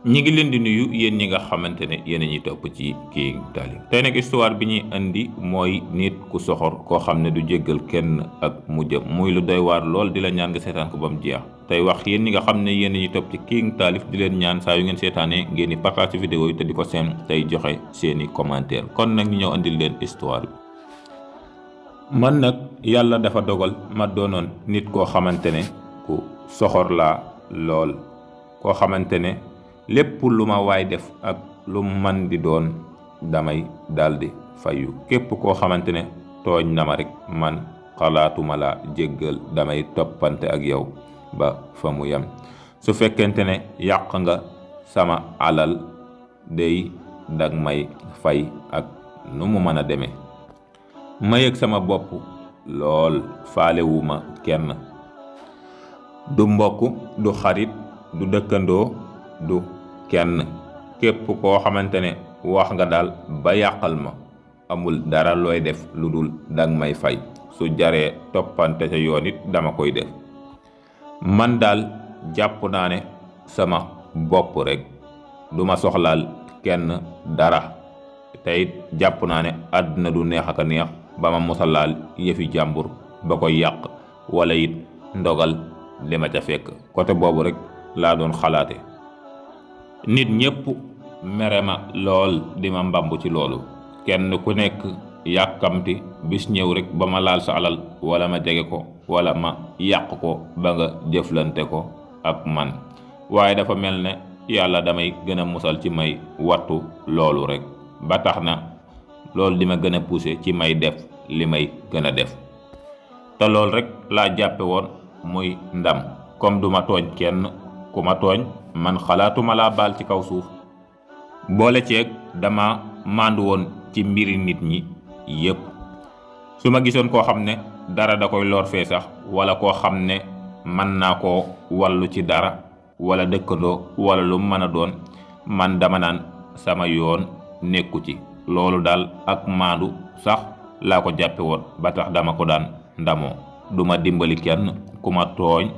ñi ngi leen di nuyu yéen ñi nga xamante ne yéen a ñuy topp ci King Taalif. tey nag histoire bi ñuy indi mooy nit ku soxor koo xam ne du jéggal kenn ak mujjam, muy lu doy waar lool. di la ñaan nga seetaan ko ba mu jeex. tey wax yéen ñi nga xam ne yéen a ñuy topp ci King Taalif, di leen ñaan saa yu ngeen seetaanee ngeen di partage vidéo yi te di ko seen tey joxe seeni commentaire. kon nag ñu ñëw andil leen histoire bi. man nag yàlla dafa dogal ma doonoon nit koo xamante ne ku soxor laa lool, koo xamante ne lépp lu ma waay def ak lu man di doon damay daldi fayu. képp koo xamante ne tooñ na ma rek man xalaatuma la jéggal, damay toppante ak yow ba fa mu yem. su fekkente ne yàq nga sama alal day dag may fay ak nu mu mën a demee. ma yëg sama bopp lool, faalewuma kenn, du mbokk, du xarit, du dëkkandoo, du kenn. képp koo xamante ne wax nga daal ba yàqal ma, amul dara looy def lu dul dag may fay. su jaree toppante ca yoon it dama koy def. man daal jàpp naa ne sama bopp rek, duma soxlaal kenn dara. te it jàpp naa ne àdduna du neex ak a neex ba ma mosalaal yëfi jàmbur ba koy yàq, wala it ndogal li ma ca fekk. côté boobu rek laa doon xalaate. nit ñépp mere ma lool, di ma mbambu ci loolu. kenn ku nekk yàkkamti bis ñëw rek ba ma laal sa alal, wala ma jege ko, wala ma yàq ko ba nga jëflante ko ak man. waaye dafa mel ne yàlla damay gën a musal ci may wattu loolu rek, ba tax na loolu di ma gën a poussé ci may def li may gën a def. te loolu rek laa jàppe woon muy ndam. comme duma tooñ kenn, ku ma tooñ man xalaatuma laa baal ci kaw suuf. boole ceeg dama màndu woon ci mbiri nit ñi yépp. su ma gisoon koo xam ne dara da koy lor fee sax, wala koo xam ne mën naa koo wallu ci dara, wala dëkkandoo, wala lu mën a doon, man dama naan sama yoon nekku ci. loolu daal ak maandu sax laa ko jàppe woon, ba tax dama ko daan ndamoo. duma dimbali kenn, ku ma tooñ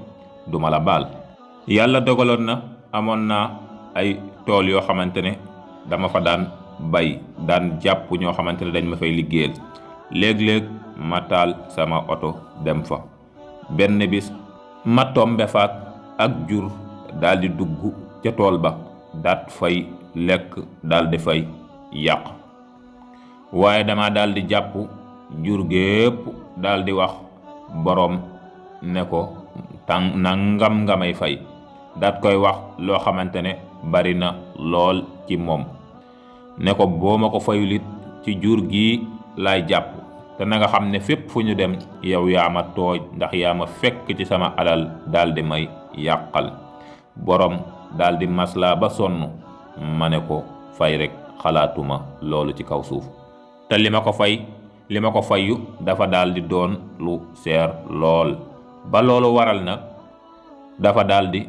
duma la baal. yàlla dogaloon na amoon naa ay tool yoo xamante ne dama fa daan bay, daan jàpp ñoo xamante ne dañ ma fay liggéeyal. léeg-léeg ma taal sama oto dem fa. benn bis ma tombe faak ak jur daldi dugg ca tool ba, daat fay lekk, daldi fay yàq. waaye dama daldi jàpp jur gépp, daldi wax boroom ne ko nangam nga may fay. daat koy wax loo xamante ne bari na lool ci moom, ne ko boo ma ko fayulit ci jur gi laay jàpp. te na nga xam ne fépp fu ñu dem yow yaa ma tooj, ndax yaa ma fekk ci sama alal daldi may yàqal. boroom daldi maslaa ba sonn, ma ne ko fay rek, xalaatuma loolu ci kaw suuf. te li ma ko fayu dafa daldi doon lu seer lool, ba loolu waral na dafa daldi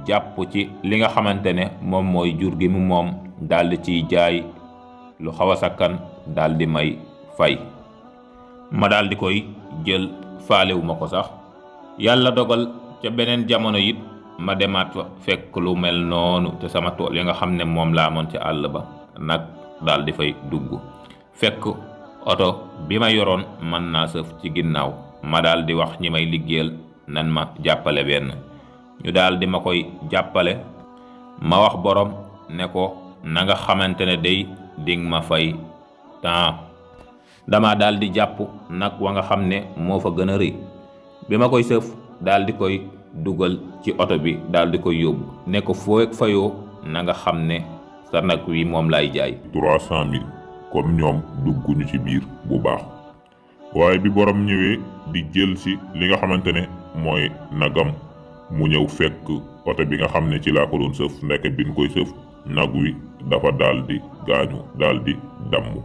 jàpp ci li nga xamante ne moom mooy jur gi mu moom, daldi ciy jaay lu xaw a sakkan, daldi may fay. ma daldi koy jël, faalewuma ko sax. yàlla dogal ca beneen jamono it ma demaat fa fekk lu mel noonu te sama tool yi nga xam ne moom laa amoon ci àll ba, nag daldi fay dugg. fekk oto bi ma yoroon mën naa sëf ci ginnaaw. ma daldi wax ñi may liggéeyal nan ma jàppale benn. ñu daldi ma koy jàppale. ma wax borom ne ko na nga xamante ne day ding ma fay temps. dama daldi jàpp nag wa nga xam ne moo fa gën a rëy. bi ma koy sëf daldi koy dugal ci oto bi, daldi koy yóbbu, ne ko foo fayoo na nga xam ne sa nag wi moom lay jaay 300 000. comme ñoom dugguñu ci biir bu baax. waaye bi borom ñëwee di jël si li nga xamante ne mooy nagam, mu ñëw fekk oto bi nga xam ne ci laa ko doon sëf, nekk bi ñu koy sëf nag wi dafa daldi gaañu, daldi damm.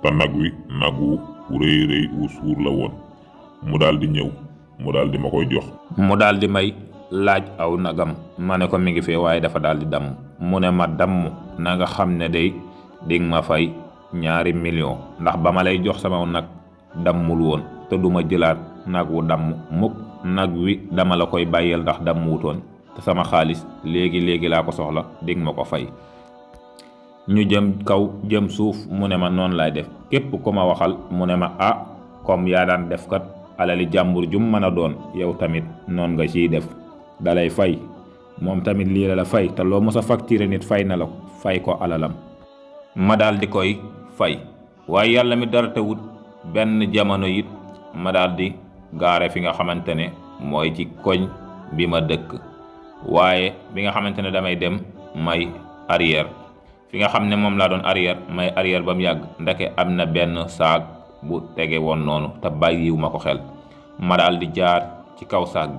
te nag wi nag wu rëy wu suur la woon. mu daldi ñëw, mu daldi ma koy jox. mu daldi may laaj aw nagam. ma ne ko mi ngi fee, waaye dafa daldi damm. mu ne ma damm na nga xam ne day ding ma fay 2 millions, ndax ba ma lay jox sama nag dammul woon, te duma jëlaat nag wu damm mukk. nag wi dama la koy bàyyeel ndax dammuutoon, te sama xaalis léegi laa ko soxla dig ma ko fay. ñu jëm kaw jëm suuf mu ne ma noonu laay def. képp ku ma waxal mu ne ma comme yaa daan def kat alali jàmbur jum mën a doon yow tamit noon nga ciy def, dalay fay moom tamit lii la fay, te loo mos a facturé nit fay na la ko, fay ko alalam. ma daal di koy fay. waaye yàlla mi dara tewut benn jamono it ma daal di gaare fi nga xamante ne mooy ci koñ bi ma dëkk. waaye bi nga xamante ne damay dem may arrière, fi nga xam ne moom laa doon arrière may arrière ba mu yàgg ndake am na benn saag bu tege woon noonu te bàyyiwu ma ko xel. ma daal di jaar ci kaw saag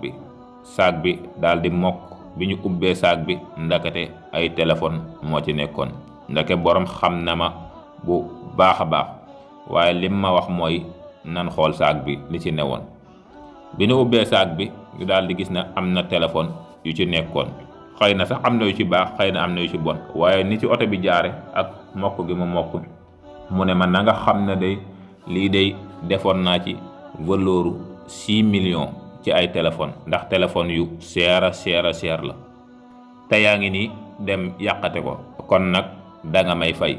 bi daal di mokk. bi ñu ubbee saag bi ndakate ay téléphone moo ci nekkoon. ndake borom xam na ma bu baax a baax, waaye lim ma wax mooy nan xool saag bi li ci newoon. bi ñu ubbee saag bi ñu daal di gis ne am na téléphone yu ci nekkoon. xëy na sax am na yu ci baax, xëy na am na yu ci bon, waaye ni ci oto bi jaare ak mokk gi mu mokk mu ne ma na nga xam ne day lii day defoon naa ci valeuru 6 millions ci ay téléphone, ndax téléphone yu seer la te yaa ngi nii dem yàqate ko, kon nag danga may fay.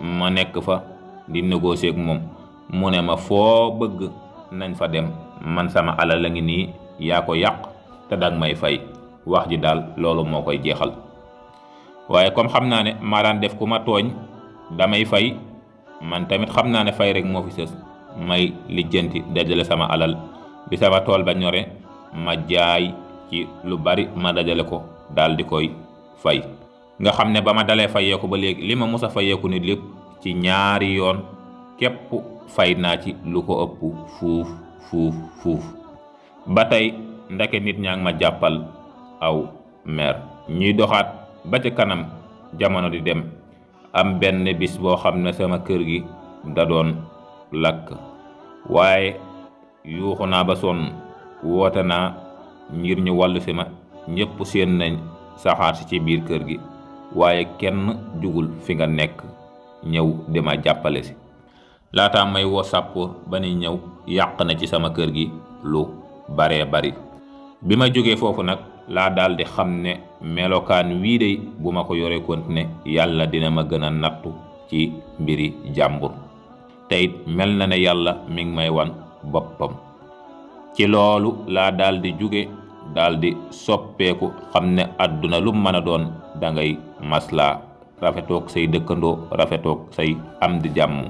ma nekk fa di négocier ak moom mu ne ma foo bëgg nañ fa dem, man sama alal la ngi nii yaa ko yàq te danga may fay. wax ji daal loolu moo koy jeexal. waaye comme xam naa ne maa daan def ku ma tooñ damay fay, man tamit xam naa ne fay rek moo fi sës. may lijjanti dajale sama alal, bi sama tool ba ñore ma jaay ci lu bari ma dajale ko daal di koy fay. nga xam ne ba ma dalee fayeeku ba léegi li ma mus a fayeeku nit lépp ci ñaari yoon képp fay naa ci lu ko ëpp fuuf. ba tey ndeke nit ñaa ngi ma jàppal aw mer. ñuy doxaat ba ci kanam jamono di dem am benn bis boo xam ne sama kër gi da doon lakk, waaye yuuxu naa ba sonn, woote naa ngir ñu wàllu si ma. ñëpp seen nañ saxaar si ci biir kër gi, waaye kenn jugul fi nga nekk ñëw di ma jàppale si. laataa may woo sàppoor ba ni ñëw yàq na ci sama kër gi lu baree bari. bi ma jógee foofu nag laa daal di xam ne melokaan wii de bu ma ko yoree continué yàlla dina ma gën a nattu ci mbiri jàmbur. teyit mel na ne yàlla mi ngi may wan boppam. ci loolu laa daal di jóge daal di soppeeku xam ne àdduna lu mën a doon dangay maslaa, rafetoog say dëkkandoo, rafetoog say am di jàmm.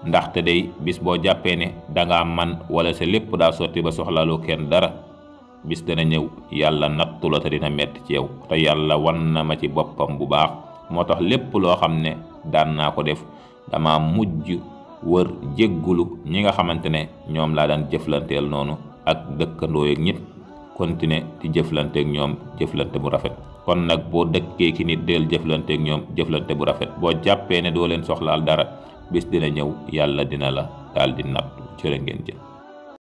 ndaxte day bis boo jàppee ne danga man wala sa lépp daa sotti ba soxlaaloo kenn dara, bis dana ñëw yàlla nattu la te dina metti ci yow. te yàlla wan na ma ci boppam bu baax, moo tax lépp loo xam ne daan naa ko def dama mujj wër jéggulu ñi nga xamante ne ñoom laa daan jëflanteel noonu ak dëkkandoo yeeg ñëpp, continuer di jëflanteeg ñoom jëflante bu rafet. kon nag boo dëkkee ki nit del jëflanteeg ñoom jëflante bu rafet. boo jàppee ne doo leen soxlaal dara, bis dina ñëw yàlla dina la daal di nattu. jërë ngeen jëf.